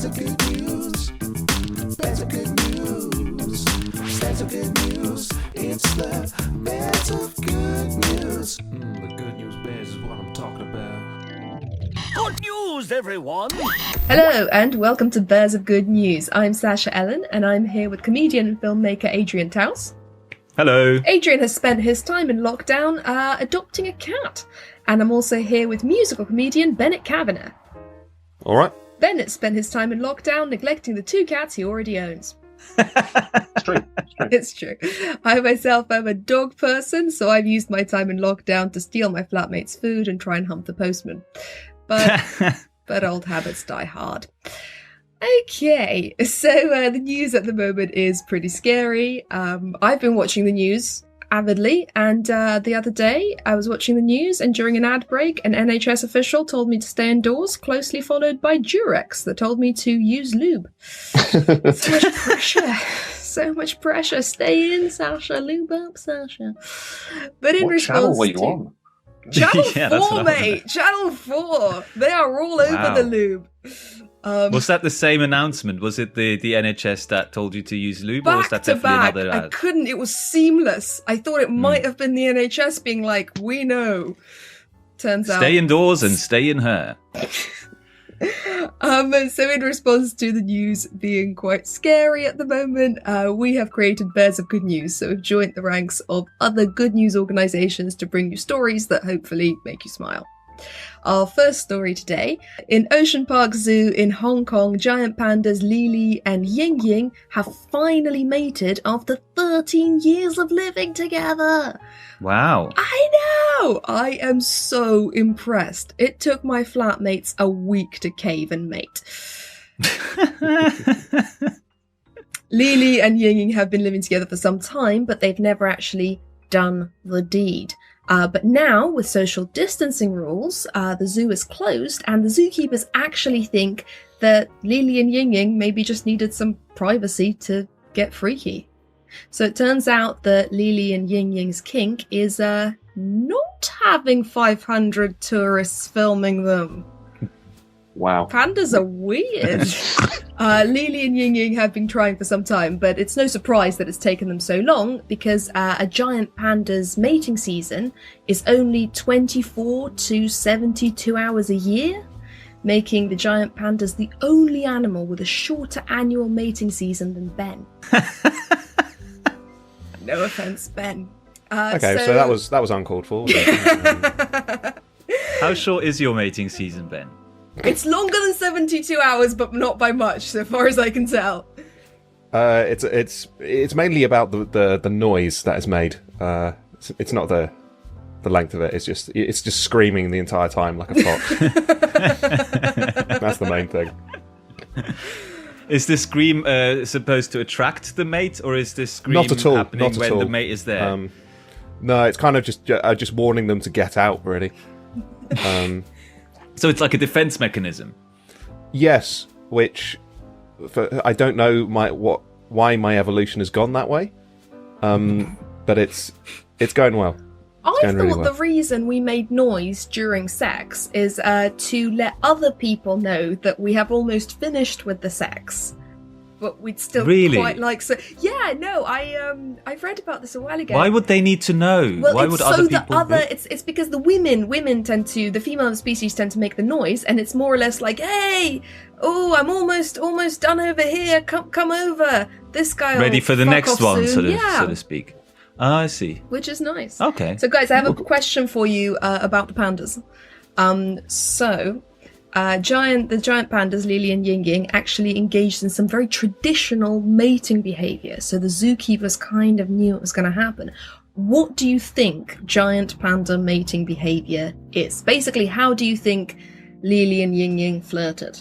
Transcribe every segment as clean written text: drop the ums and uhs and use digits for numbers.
Bears of good news. Bears of good news. Bears of good news. It's the Bears of good news. The good news bears is what I'm talking about. Good news, everyone! Hello and welcome to Bears of Good News. I'm Sasha Ellen and I'm here with comedian and filmmaker Adrian Tauss. Hello. Adrian has spent his time in lockdown adopting a cat. And I'm also here with musical comedian Bennet Kavanagh. All right. Bennet spent his time in lockdown neglecting the 2 cats he already owns. It's true. It's true. I myself am a dog person, so I've used my time in lockdown to steal my flatmate's food and try and hump the postman. But old habits die hard. Okay, so the news at the moment is pretty scary. I've been watching the news avidly, and the other day I was watching the news, and during an ad break, an NHS official told me to stay indoors, closely followed by Durex that told me to use lube. So much pressure. So much pressure. Stay in, Sasha. Lube up, Sasha. But in What response channel were you on? Channel Yeah, that's 4, what I mate. Channel 4. They are all over the lube. Was that the same announcement? Was it the NHS that told you to use lube, or was Back that to definitely back. another I ad? couldn't. It was seamless. I thought it might have been the NHS being like, we know. Turns out. Stay indoors and stay in her. So in response to the news being quite scary at the moment, we have created Bears of Good News. So we've joined the ranks of other good news organisations to bring you stories that hopefully make you smile. Our first story today. In Ocean Park Zoo in Hong Kong, giant pandas Lily and Ying Ying have finally mated after 13 years of living together. Wow. I know! I am so impressed. It took my flatmates a week to cave and mate. Lily and Ying Ying have been living together for some time, but they've never actually done the deed. But now, with social distancing rules, the zoo is closed, and the zookeepers actually think that Lily and Ying Ying maybe just needed some privacy to get freaky. So it turns out that Lily and Ying Ying's kink is not having 500 tourists filming them. Wow. Pandas are weird. Lily and Ying Ying have been trying for some time, but it's no surprise that it's taken them so long because a giant panda's mating season is only 24 to 72 hours a year, making the giant pandas the only animal with a shorter annual mating season than Ben. No offense, Ben. Okay, so that was uncalled for. How short is your mating season, Ben? It's longer than 72 hours, but not by much, so far as I can tell. It's mainly about the noise that is made. It's not the length of it. It's just screaming the entire time like a fox. That's the main thing. Is the scream supposed to attract the mate, or is this scream Not at all. happening Not at when all. the mate is there? No, it's kind of just warning them to get out, really. So it's like a defense mechanism. Yes, which I don't know why my evolution has gone that way, but it's going well. I going thought really well. the reason we made noise during sex is to let other people know that we have almost finished with the sex, but we'd still Really? quite like. So yeah, no, I've read about this a while ago. Why would they need to know? Well, Why it's would so other that people? it's because the women tend to, the female species tend to make the noise, and it's more or less like, hey, oh, I'm almost done over here. Come over. This guy Ready for the fuck off next one, soon. so to speak. I see. Which is nice. Okay. So, guys, I have a question for you about the pandas. The giant pandas, Lily and Ying Ying, actually engaged in some very traditional mating behavior. So the zookeepers kind of knew it was going to happen. What do you think giant panda mating behavior is? Basically, how do you think Lily and Ying Ying flirted?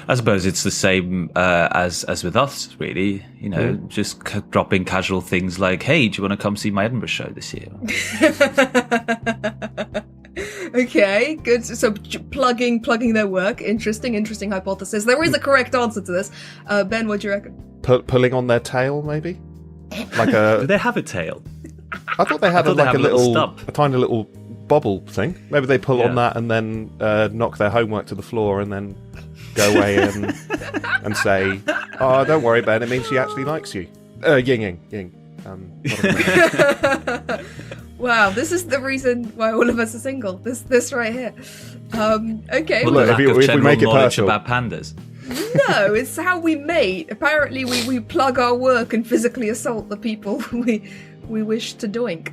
I suppose it's the same as with us, really. You know, just dropping casual things like, "Hey, do you want to come see my Edinburgh show this year?" Okay, good. So plugging their work. Interesting hypothesis. There is a correct answer to this. Ben, what do you reckon? Pulling on their tail, maybe. Do they have a tail? I thought they had thought they have a little a tiny little bobble thing. Maybe they pull on that and then knock their homework to the floor and then go away and say, "Oh, don't worry, Ben. It means she actually likes you." Ying. Wow, this is the reason why all of us are single. This right here. Okay. Well, look, Lack if of we general make it knowledge personal, about pandas. No, it's how we mate. Apparently, we plug our work and physically assault the people we wish to doink.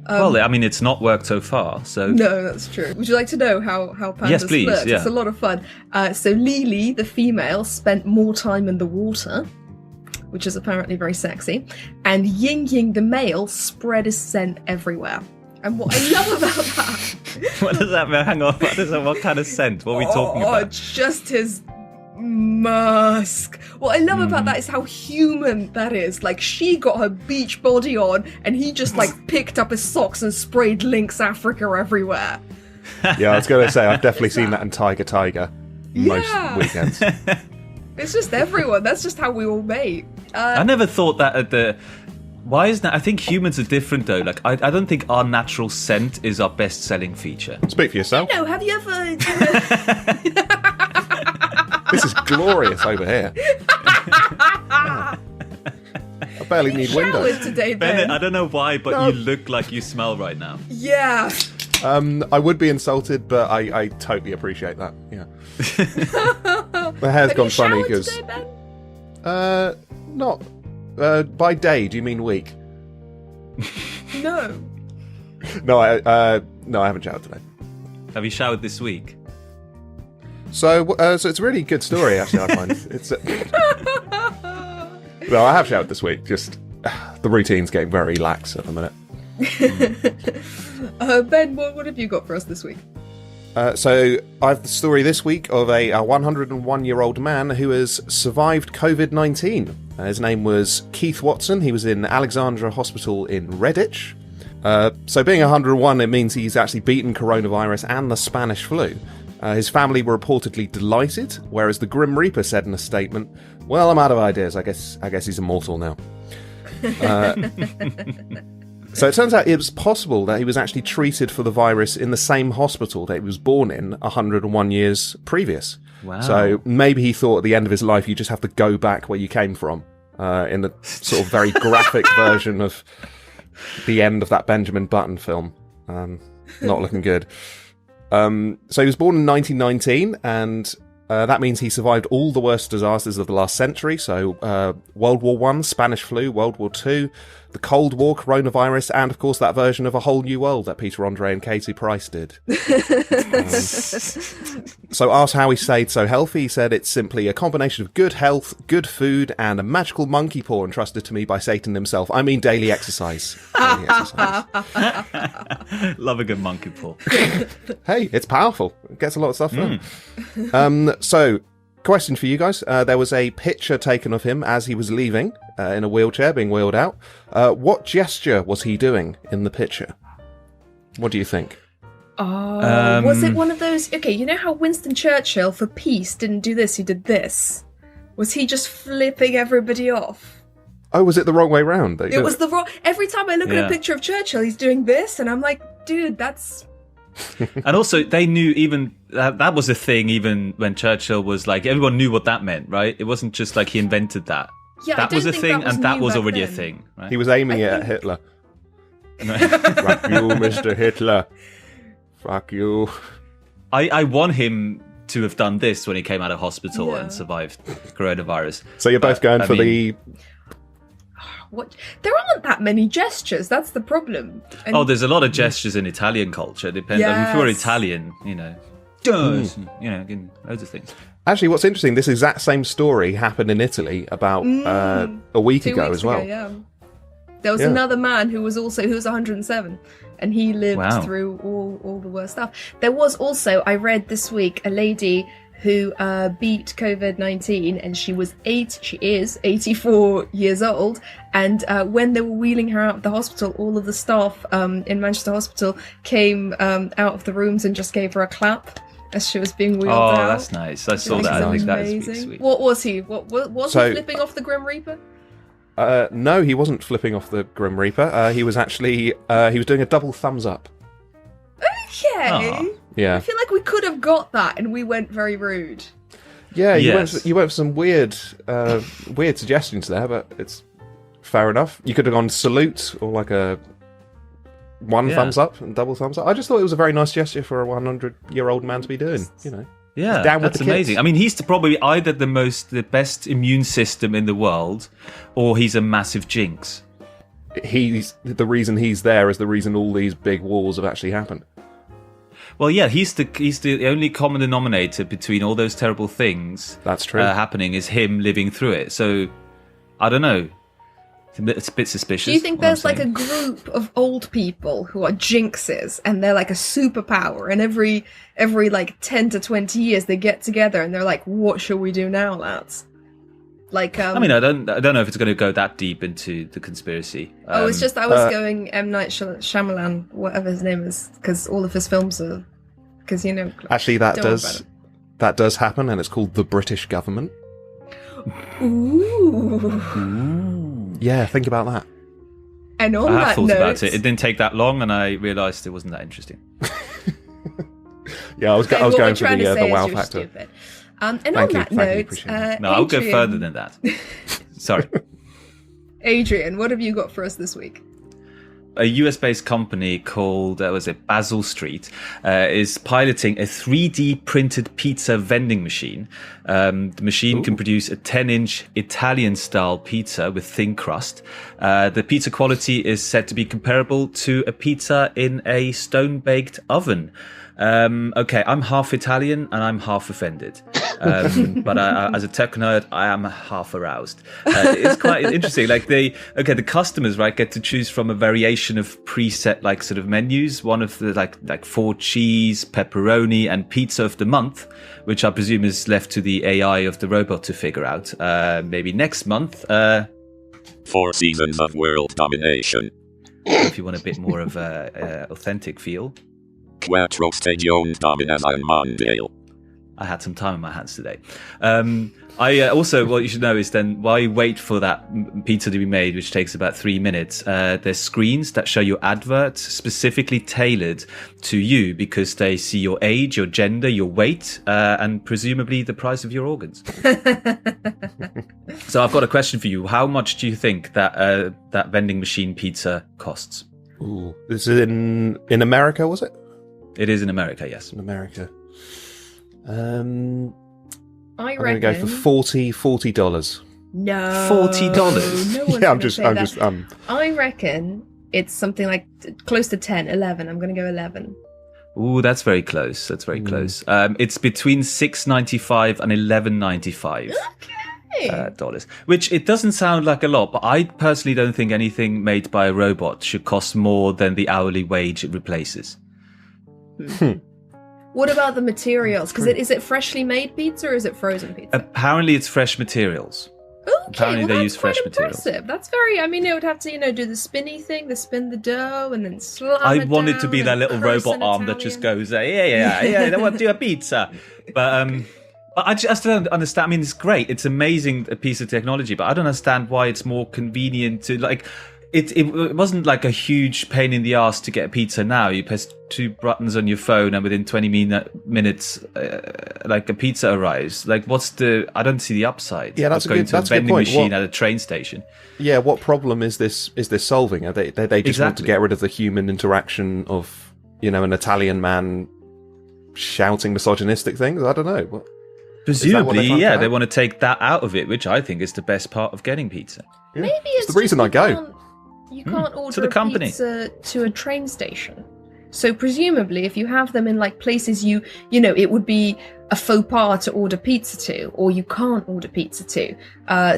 Well, I mean, it's not worked so far, so... No, that's true. Would you like to know how pandas Yes, please, flirt? yeah. It's a lot of fun. So Lily, the female, spent more time in the water, which is apparently very sexy, and Ying, the male, spread his scent everywhere. And what I love about that... What does that mean? Hang on, what kind of scent? What are we talking about? Just his musk. What I love about that is how human that is. Like, she got her beach body on, and he just, like, picked up his socks and sprayed Lynx Africa everywhere. yeah, I was going to say, I've definitely seen that in Tiger most weekends. It's just everyone. That's just how we all mate. I never thought that at the... Why is that? I think humans are different, though. Like, I don't think our natural scent is our best-selling feature. Speak for yourself. No, have you ever... This is glorious over here. I barely need windows. showered today, Bennett, Ben? I don't know why, but No. you look like you smell right now. Yeah. I would be insulted, but I totally appreciate that. Yeah. My hair's Have gone you funny showered because today, Ben? not by day. Do you mean week? No. No, I haven't showered today. Have you showered this week? So it's a really good story, actually. I find it's. No, I have showered this week. Just the routine's getting very lax at the minute. Ben, what have you got for us this week? So I have the story this week of a 101-year-old man who has survived COVID-19. His name was Keith Watson. He was in Alexandra Hospital in Redditch. So being 101, it means he's actually beaten coronavirus and the Spanish flu. His family were reportedly delighted, whereas the Grim Reaper said in a statement, "Well, I'm out of ideas. I guess he's immortal now." So it turns out it was possible that he was actually treated for the virus in the same hospital that he was born in 101 years previous. Wow. So maybe he thought at the end of his life you just have to go back where you came from, in the sort of very graphic version of the end of that Benjamin Button film. Not looking good. So he was born in 1919, and that means he survived all the worst disasters of the last century. So World War I, Spanish flu, World War II, the Cold War, coronavirus, and of course that version of A Whole New World that Peter Andre and Katie Price did. So asked how he stayed so healthy, he said it's simply a combination of good health, good food, and a magical monkey paw entrusted to me by Satan himself. I mean daily exercise. Daily exercise. Love a good monkey paw. Hey, it's powerful. It gets a lot of stuff done. So, question for you guys. There was a picture taken of him as he was leaving in a wheelchair, being wheeled out. What gesture was he doing in the picture? What do you think? Oh, was it one of those... Okay, you know how Winston Churchill, for peace, didn't do this, he did this? Was he just flipping everybody off? Oh, was it the wrong way round? It was the wrong... Every time I look at a picture of Churchill, he's doing this, and I'm like, dude, that's... And also, they knew even... That was a thing even when Churchill was like... Everyone knew what that meant, right? It wasn't just like he invented that. Yeah, that was a thing, and that was already a thing, right? He was aiming it at Hitler. Fuck you, Mr. Hitler. Fuck you. I want him to have done this when he came out of hospital and survived coronavirus. So you're both going for the... What? There aren't that many gestures. That's the problem. And there's a lot of gestures in Italian culture. Depends. I mean, if you're Italian, you know, loads of things. Actually, what's interesting, this exact same story happened in Italy about a week 2 ago weeks as well. ago, yeah. There was another man who was 107, and he lived through all the worst stuff. There was also, I read this week, a lady who beat COVID-19, and she is 84 years old, and when they were wheeling her out of the hospital, all of the staff in Manchester Hospital came out of the rooms and just gave her a clap as she was being wheeled out. Oh, that's nice. I saw that. I think that is really sweet. What was he? Was he flipping off the Grim Reaper? No, he wasn't flipping off the Grim Reaper. He was actually he was doing a double thumbs up. Okay. Aww. Yeah. I feel like we could have got that, and we went very rude. Yeah, Yes. you went for some weird suggestions there, but it's fair enough. You could have gone salute or like a one thumbs up and double thumbs up. I just thought it was a very nice gesture for a 100-year-old man to be doing. You know, Yeah, down with that's the kids. amazing. I mean, he's probably either the best immune system in the world, or he's a massive jinx. He's the reason he's there is the reason all these big wars have actually happened. Well, yeah, he's the only common denominator between all those terrible things That's true. happening is him living through it. So, I don't know. It's a bit suspicious. Do you think what I'm there's like a saying. group of old people who are jinxes and they're like a superpower, and every like 10 to 20 years they get together and they're like, what shall we do now, lads? Like, I mean, I don't know if it's going to go that deep into the conspiracy. it's just I was going M. Night Shyamalan, whatever his name is, because all of his films are, because Actually, that don't worry about does happen, and it's called the British government. Ooh. Yeah, think about that. And on I have that thought note, about it. It didn't take that long, and I realised it wasn't that interesting. Yeah, I was okay, going what we're for trying to the say wow is you're factor. stupid. And Thank on you, that thank you, note, appreciate it. No, I'll go Adrian- further than that. Sorry. Adrian, what have you got for us this week? A US-based company called Basil Street is piloting a 3D printed pizza vending machine. The machine can produce a 10-inch Italian-style pizza with thin crust. The pizza quality is said to be comparable to a pizza in a stone-baked oven. Okay, I'm half Italian and I'm half offended. But as a tech nerd, I am half aroused. It's quite interesting. Like the customers, right, get to choose from a variation of preset like sort of menus. One of the like 4 cheese, pepperoni, and pizza of the month, which I presume is left to the AI of the robot to figure out. Maybe next month. 4 seasons of world domination. If you want a bit more of a authentic feel. Quattro stagioni dominano al mondiale. I had some time in my hands today. I also, what you should know is then why wait for that pizza to be made, which takes about 3 minutes. There's screens that show your adverts specifically tailored to you because they see your age, your gender, your weight, and presumably the price of your organs. So I've got a question for you. How much do you think that vending machine pizza costs? Ooh, this is in America, was it? It is in America, yes. In America. I I'm going reckon. to go for $40. No. $40? No one's Yeah, gonna I'm just. say that. I reckon it's something like close to 10, 11. I'm going to go 11. Ooh, that's very close. That's very close. It's between $6.95 and $11.95. Okay. Dollars, which it doesn't sound like a lot, but I personally don't think anything made by a robot should cost more than the hourly wage it replaces. What about the materials? Because is it freshly made pizza or is it frozen pizza? Apparently, it's fresh materials. Okay, apparently well, they that's use fresh quite materials. impressive. That's very. I mean, it would have to, do the spinny thing, spin the dough, and then slam I it want it to be down that and little cross robot an arm that Italian. just goes, yeah, I want to do a pizza. But I just don't understand. I mean, it's great. It's amazing, a piece of technology, but I don't understand why it's more convenient to like. It wasn't like a huge pain in the ass to get a pizza now. You press 2 buttons on your phone and within 20 minutes, like a pizza arrives. Like, I don't see the upside. Yeah, that's of a going good- to a that's a good vending point. machine What- at a train station. Yeah, what problem is this solving? Are they just want to Exactly. get rid of the human interaction of an Italian man shouting misogynistic things? I don't know. Is that what Presumably, they're trying to yeah, do? they want to take that out of it, which I think is the best part of getting pizza. Yeah. Maybe it's the reason just I go. You can't order to the a company. pizza to a train station. So presumably, if you have them in like places it would be a faux pas to order pizza to, or you can't order pizza to.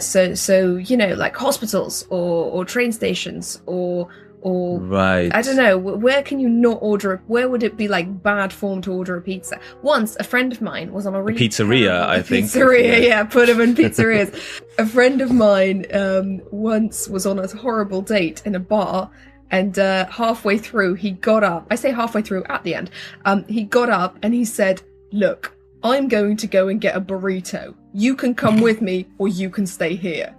So like hospitals or train stations or Right. I don't know, where can you not order? Where would it be like bad form to order a pizza? Once a friend of mine was on a really pizzeria, terrible- I think. Pizzeria, yeah, put them in pizzerias. A friend of mine once was on a horrible date in a bar, and halfway through he got up. I say halfway through, at the end. He got up and he said, "Look, I'm going to go and get a burrito. You can come with me, or you can stay here."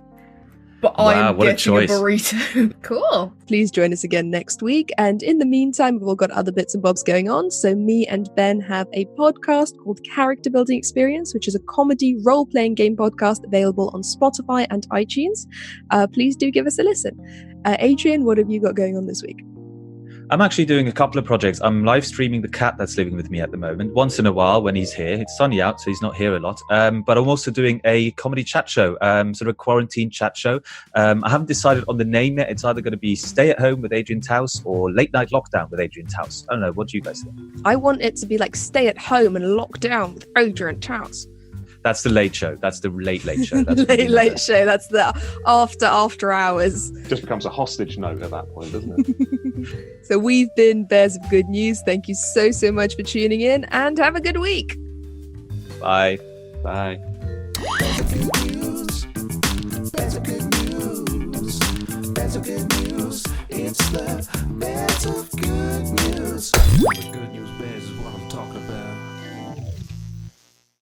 But Wow, I'm what a getting a choice. burrito. Cool. Please join us again next week. And in the meantime, we've all got other bits and bobs going on. So me and Ben have a podcast called Character Building Experience, which is a comedy role-playing game podcast available on Spotify and iTunes. Please do give us a listen. Adrian, what have you got going on this week? I'm actually doing a couple of projects. I'm live streaming the cat that's living with me at the moment, once in a while when he's here. It's sunny out, so he's not here a lot. But I'm also doing a comedy chat show, sort of a quarantine chat show. I haven't decided on the name yet. It's either going to be Stay at Home with Adrian Tauss or Late Night Lockdown with Adrian Tauss. I don't know. What do you guys think? I want it to be like Stay at Home and Lock Down with Adrian Tauss. That's the late show. That's the late show. That's late show. That's the after hours. Just becomes a hostage note at that point, doesn't it? So we've been Bears of Good News. Thank you so much for tuning in and have a good week. Bye. Bye. Bears of good news. Bears of good news. Bears of good news. It's the Bears of Good News. The good news bears is what I'm talking about.